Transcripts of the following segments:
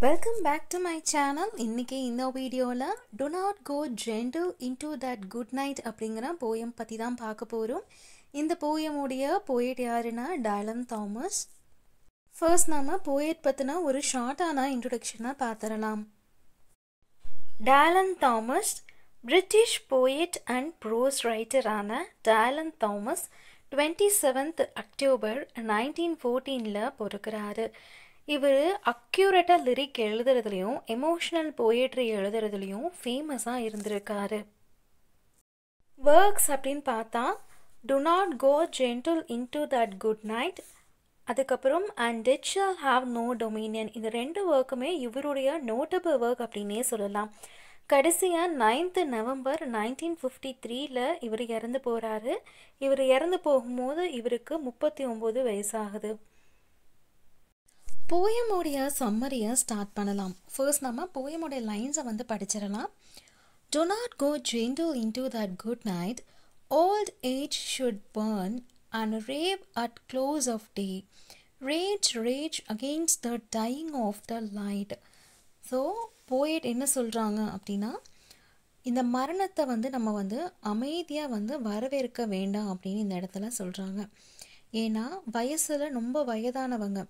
Welcome back to my channel. இன்னைக்கு இந்த வீடியோல do not go gentle into that good night அப்படிங்கற poem பத்தி தான் பார்க்க போறோம். இந்த போயமுடைய போயட் யாருன்னா டைலன் தாமஸ். ஃபர்ஸ்ட் நாம போயட் பத்தின ஒரு ஷார்ட்டான இன்ட்ரோடக்ஷனை பார்த்தறலாம். Dylan Thomas British poet and prose ரைட்டரான டைலன் தாமஸ் 27th அக்டோபர் 1914ல பிறக்கிறாரு. இவர் அக்யூரேட்டாக லிரிக் எழுதுறதுலையும் எமோஷ்னல் போயட்ரி எழுதுறதுலையும் ஃபேமஸாக இருந்திருக்காரு. ஒர்க்ஸ் அப்படின்னு பார்த்தா do not go gentle into that good night, அதுக்கப்புறம் and death shall have no dominion. இந்த ரெண்டு ஒர்க்குமே இவருடைய நோட்டபிள் ஒர்க் அப்படின்னே சொல்லலாம். கடைசியாக 9th நவம்பர் 1953ல் இவர் இறந்து போகிறாரு. இவர் இறந்து போகும்போது இவருக்கு 39 வயசாகுது. போயமுடைய சம்மரியை ஸ்டார்ட் பண்ணலாம். ஃபர்ஸ்ட் நம்ம போயமுடைய லைன்ஸை படிச்சிடலாம். Do not go gentle into that good night, old age should burn and rave at close of day, rage rage against the dying of the light. So poet என்ன சொல்கிறாங்க அப்படின்னா, இந்த மரணத்தை நம்ம அமைதியாக வரவேற்க வேண்டாம் அப்படின்னு இந்த இடத்துல சொல்கிறாங்க. ஏன்னா வயசில் ரொம்ப வயதானவங்க,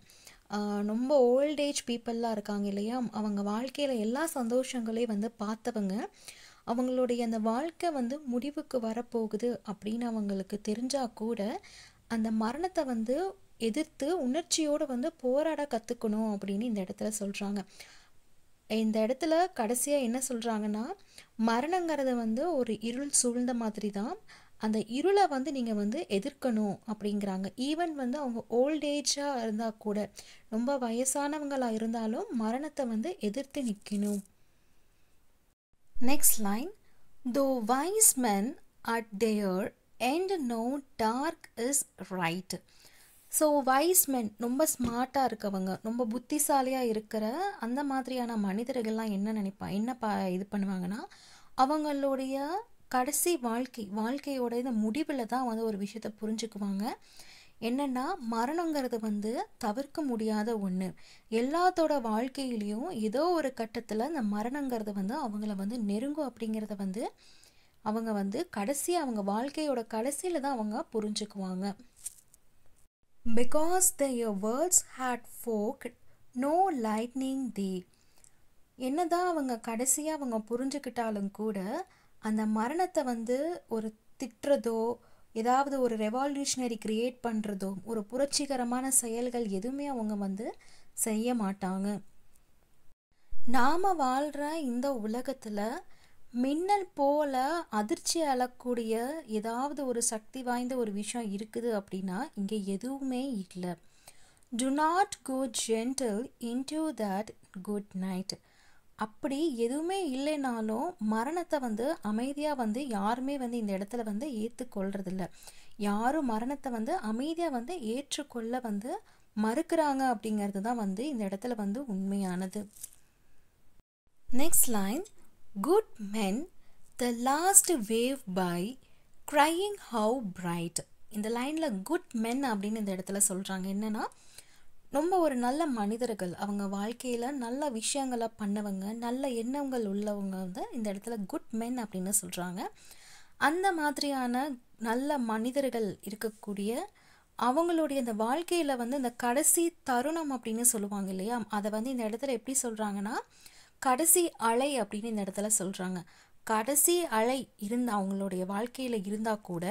ரொம்ப ஓல்ட் ஏஜ் பீப்புளெலாம் இருக்காங்க இல்லையா, அவங்க வாழ்க்கையில் எல்லா சந்தோஷங்களையும் பார்த்தவங்க, அவங்களுடைய அந்த வாழ்க்கை முடிவுக்கு வரப்போகுது அப்படின்னு அவங்களுக்கு தெரிஞ்சால் கூட அந்த மரணத்தை எதிர்த்து உணர்ச்சியோடு போராட கற்றுக்கணும் அப்படின்னு இந்த இடத்துல சொல்கிறாங்க. இந்த இடத்துல கடைசியாக என்ன சொல்கிறாங்கன்னா, மரணங்கிறது ஒரு இருள் சூழ்ந்த மாதிரி தான், அந்த இருளை நீங்கள் எதிர்க்கணும் அப்படிங்கிறாங்க. ஈவன் அவங்க ஓல்ட் ஏஜாக இருந்தால் கூட, ரொம்ப வயசானவங்களாக இருந்தாலும் மரணத்தை எதிர்த்து நிற்கணும். Next line, though wise men at their end know dark is right. So wise men ரொம்ப ஸ்மார்ட்டாக இருக்கவங்க, ரொம்ப புத்திசாலியாக இருக்கிற அந்த மாதிரியான மனிதர்கள்லாம் என்ன இது பண்ணுவாங்கன்னா, அவங்களுடைய கடைசி வாழ்க்கையோட இந்த முடிவில் தான் ஒரு விஷயத்தை புரிஞ்சுக்குவாங்க. என்னென்னா, மரணங்கிறது தவிர்க்க முடியாத ஒன்று. எல்லாத்தோட வாழ்க்கையிலையும் ஏதோ ஒரு கட்டத்தில் இந்த மரணங்கிறது அவங்கள நெருங்கும் அப்படிங்கிறத அவங்க கடைசியாக அவங்க வாழ்க்கையோட கடைசியில் தான் அவங்க புரிஞ்சுக்குவாங்க. Because their words had forked, no lightning they. என்னதான் அவங்க கடைசியாக அவங்க புரிஞ்சுக்கிட்டாலும் கூட அந்த மரணத்தை ஒரு திட்டுறதோ, ஏதாவது ஒரு ரெவல்யூஷனரி கிரியேட் பண்ணுறதோ, ஒரு புரட்சிகரமான செயல்கள் எதுவுமே அவங்க செய்ய மாட்டாங்க. நாம் வாழ்கிற இந்த உலகத்தில் மின்னல் போல அதிர்ச்சி அழக்கூடிய ஏதாவது ஒரு சக்தி வாய்ந்த ஒரு விஷயம் இருக்குது அப்படின்னா இங்கே எதுவுமே இல்லை. Do not go gentle into that good night. அப்படி எதுவுமே இல்லைனாலும் மரணத்தை அமைதியாக யாருமே இந்த இடத்துல ஏற்றுக்கொள்றதில்ல. யாரும் மரணத்தை அமைதியாக ஏற்றுக்கொள்ள மறுக்கிறாங்க அப்படிங்கிறது தான் இந்த இடத்துல உண்மையானது. Next line, good men the last wave by crying how bright. இந்த லைனில் குட் மென் அப்படின்னு இந்த இடத்துல சொல்கிறாங்க. என்னென்னா, ரொம்ப ஒரு நல்ல மனிதர்கள், அவங்க வாழ்க்கையில் நல்ல விஷயங்களை பண்ணவங்க, நல்ல எண்ணங்கள் உள்ளவங்க இந்த இடத்துல குட் மென் அப்படின்னு சொல்கிறாங்க. அந்த மாதிரியான நல்ல மனிதர்கள் இருக்கக்கூடிய அவங்களுடைய இந்த வாழ்க்கையில் இந்த கடைசி தருணம் அப்படின்னு சொல்லுவாங்க இல்லையா, அதை இந்த இடத்துல எப்படி சொல்கிறாங்கன்னா, கடைசி அலை அப்படின்னு இந்த இடத்துல சொல்கிறாங்க. கடைசி அலை அவங்களுடைய வாழ்க்கையில் இருந்தால் கூட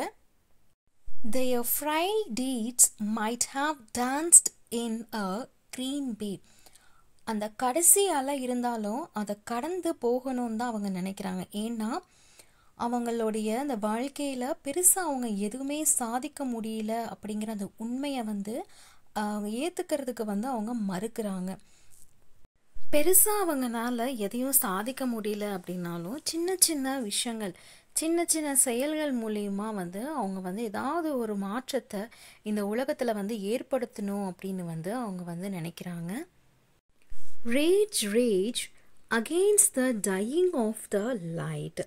their frail deeds might have danced in a green bay. அந்த கடைசி அலை இருந்தாலும் அதை கடந்து போகணும்னு தான் அவங்க நினைக்கிறாங்க. ஏன்னா அவங்களுடைய அந்த வாழ்க்கையில் பெருசாக அவங்க எதுவுமே சாதிக்க முடியல அப்படிங்கிற அந்த உண்மையை ஏற்றுக்கிறதுக்கு அவங்க மறுக்கிறாங்க. பெருசாக அவங்களால எதையும் சாதிக்க முடியல அப்படின்னாலும் சின்ன சின்ன விஷயங்கள், சின்ன சின்ன செயல்கள் மூலியமா அவங்க ஏதாவது ஒரு மாற்றத்தை இந்த உலகத்தில் ஏற்படுத்தணும் அப்படின்னு அவங்க நினைக்கிறாங்க. Rage rage against the dying of the light.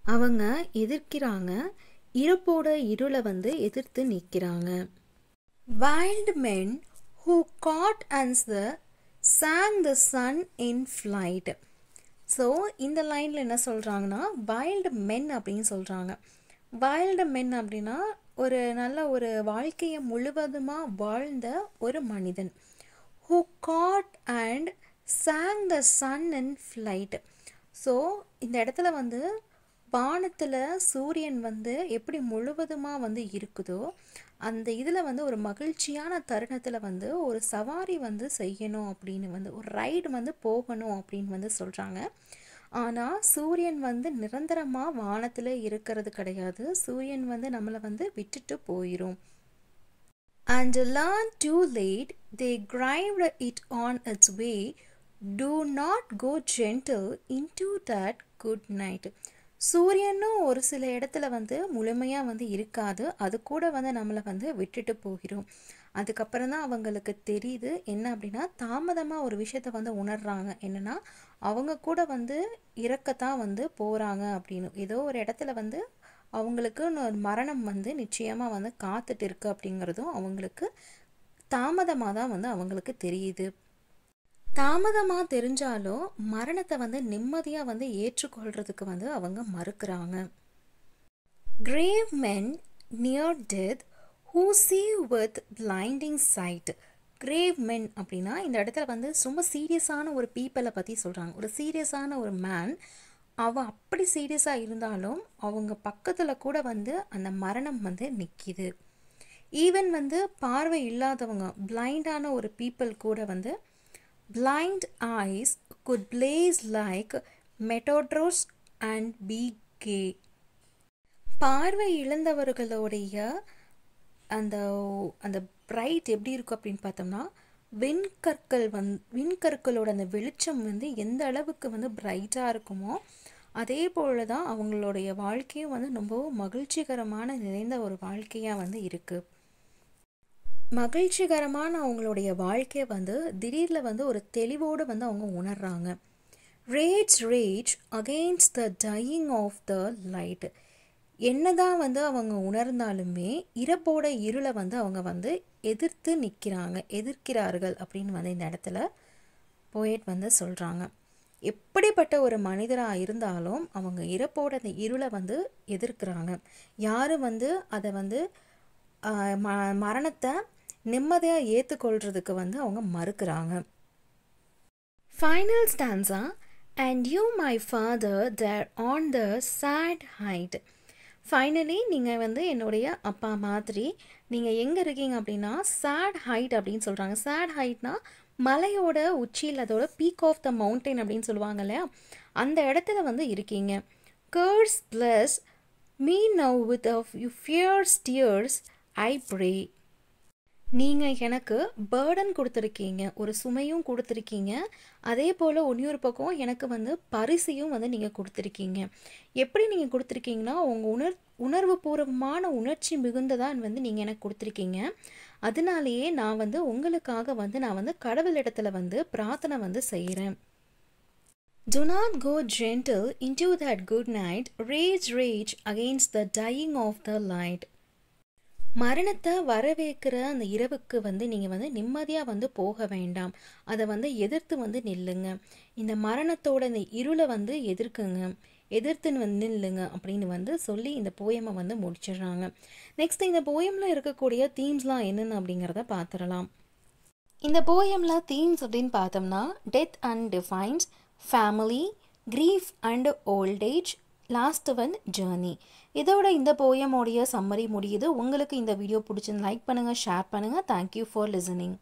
அவங்க எதிர்க்கிறாங்க, இறப்போட இருளை எதிர்த்து நிற்கிறாங்க. Wild men who caught as the sang the sun in flight. So இந்த லைனில் என்ன சொல்கிறாங்கன்னா வைல்டு மென் அப்படின்னு சொல்கிறாங்க. வைல்டு மென் அப்படின்னா ஒரு நல்ல ஒரு வாழ்க்கையை முழுவதுமாக வாழ்ந்த ஒரு மனிதன். who caught and sang the sun in flight. So இந்த இடத்துல வந்து வானத்தில் சூரியன் வந்து எப்படி முழுவதுமாக வந்து இருக்குதோ அந்த இதில் வந்து ஒரு மகிழ்ச்சியான தருணத்தில் வந்து ஒரு சவாரி வந்து செய்யணும் அப்படின்னு வந்து ஒரு ரைடு வந்து போகணும் அப்படின்னு வந்து சொல்கிறாங்க. ஆனால் சூரியன் வந்து நிரந்தரமாக வானத்தில் இருக்கிறது கிடையாது. சூரியன் வந்து நம்மளை வந்து விட்டுட்டு போயிடும். And learn too late, they grind it on its way. Do not go gentle into that good night. சூரியனும் ஒரு சில இடத்துல வந்து முழுமையாக வந்து இருக்காது. அது கூட வந்து நம்மளை வந்து விட்டுட்டு போகிறோம். அதுக்கப்புறம் தான் அவங்களுக்கு தெரியுது என்ன அப்படின்னா தாமதமாக ஒரு விஷயத்த வந்து உணர்றாங்க. என்னென்னா அவங்க கூட வந்து இறக்கத்தான் வந்து போகிறாங்க அப்படின்னு. ஏதோ ஒரு இடத்துல வந்து அவங்களுக்கு மரணம் வந்து நிச்சயமாக வந்து காத்துட்டு இருக்கு அப்படிங்கிறதும் அவங்களுக்கு தாமதமாக தான் வந்து அவங்களுக்கு தெரியுது. தாமதமாக தெரிஞ்சாலும் மரணத்தை வந்து நிம்மதியாக வந்து ஏற்றுக்கொள்கிறதுக்கு வந்து அவங்க மறுக்கிறாங்க. Grave men near death who see with blinding sight. Grave men அப்படின்னா இந்த இடத்துல வந்து ரொம்ப சீரியஸான ஒரு பீப்பிளை பற்றி சொல்கிறாங்க. ஒரு சீரியஸான ஒரு மேன், அவன் அப்படி சீரியஸாக இருந்தாலும் அவங்க பக்கத்தில் கூட வந்து அந்த மரணம் வந்து நிற்கிது. ஈவன் வந்து பார்வை இல்லாதவங்க பிளைண்டான ஒரு பீப்புள் கூட வந்து blind eyes could blaze like meteors and be gay. பார்வை இழந்தவர்களுடைய அந்த அந்த பிரைட் எப்படி இருக்கும் அப்படின்னு பார்த்தோம்னா விண்கற்களோட அந்த வெளிச்சம் வந்து எந்த அளவுக்கு வந்து பிரைட்டாக இருக்குமோ அதே போல தான் அவங்களுடைய வாழ்க்கையும் வந்து ரொம்ப மகிழ்ச்சிகரமான நிறைந்த ஒரு வாழ்க்கையாக வந்து இருக்குது. மகிழ்ச்சிகரமான அவங்களுடைய வாழ்க்கையை வந்து திடீரில் வந்து ஒரு தெளிவோடு வந்து அவங்க உணர்றாங்க. Rage against the dying of the light. என்னதான் வந்து அவங்க உணர்ந்தாலுமே இறப்போட இருளை வந்து அவங்க வந்து எதிர்க்கிறார்கள் அப்படின்னு வந்து இந்த இடத்துல போயட் வந்து சொல்கிறாங்க. எப்படிப்பட்ட ஒரு மனிதராக இருந்தாலும் அவங்க இறப்போட அந்த இருளை வந்து எதிர்க்கிறாங்க. யாரும் வந்து அதை வந்து மரணத்தை நிம்மதியாக ஏற்றுக்கொள்கிறதுக்கு வந்து அவங்க மறுக்கிறாங்க. Final stanza and you my father there on the sad height. Finally நீங்கள் வந்து என்னுடைய அப்பா மாதிரி நீங்கள் எங்கே இருக்கீங்க அப்படின்னா sad height அப்படின்னு சொல்கிறாங்க. sad heightனா மலையோட உச்சியில் அதோட பீக் ஆஃப் த மவுண்டைன் அப்படின்னு சொல்லுவாங்க இல்லையா, அந்த இடத்துல வந்து இருக்கீங்க. curse bless me now with of you fierce tears I pray. நீங்கள் எனக்கு பேர்டன் கொடுத்துருக்கீங்க, ஒரு சுமையும் கொடுத்துருக்கீங்க, அதே போல் இன்னொரு பக்கம் எனக்கு வந்து பரிசையும் வந்து நீங்கள் கொடுத்துருக்கீங்க. எப்படி நீங்கள் கொடுத்துருக்கீங்கன்னா உங்கள் உணர்வு பூர்வமான உணர்ச்சி மிகுந்ததான் வந்து நீங்கள் எனக்கு கொடுத்துருக்கீங்க. அதனாலேயே நான் வந்து உங்களுக்காக வந்து நான் வந்து கடவுளிடத்தில் வந்து பிரார்த்தனை வந்து செய்கிறேன். Do not go gentle into that good night, rage against the dying of the light. மரணத்தை வரவேற்கிற அந்த இரவுக்கு வந்து நீங்கள் வந்து நிம்மதியாக வந்து போக வேண்டாம். அதை வந்து எதிர்த்து வந்து நில்லுங்க. இந்த மரணத்தோட இந்த இருளை வந்து எதிர்த்து வந்து நில்லுங்க அப்படின்னு வந்து சொல்லி இந்த போயமை வந்து முடிச்சிடுறாங்க. நெக்ஸ்ட் இந்த போயமில் இருக்கக்கூடிய தீம்ஸ்லாம் என்னென்ன அப்படிங்கிறத பார்த்துடலாம். இந்த போயமில் தீம்ஸ் அப்படின்னு பார்த்தோம்னா death and defines, family, grief and old age, last one journey. இதோட இந்த போயமோடைய சம்மரி முடியுது. உங்களுக்கு இந்த வீடியோ பிடிச்சிருந்து லைக் பண்ணுங்கள், ஷேர் பண்ணுங்கள். Thank you for listening.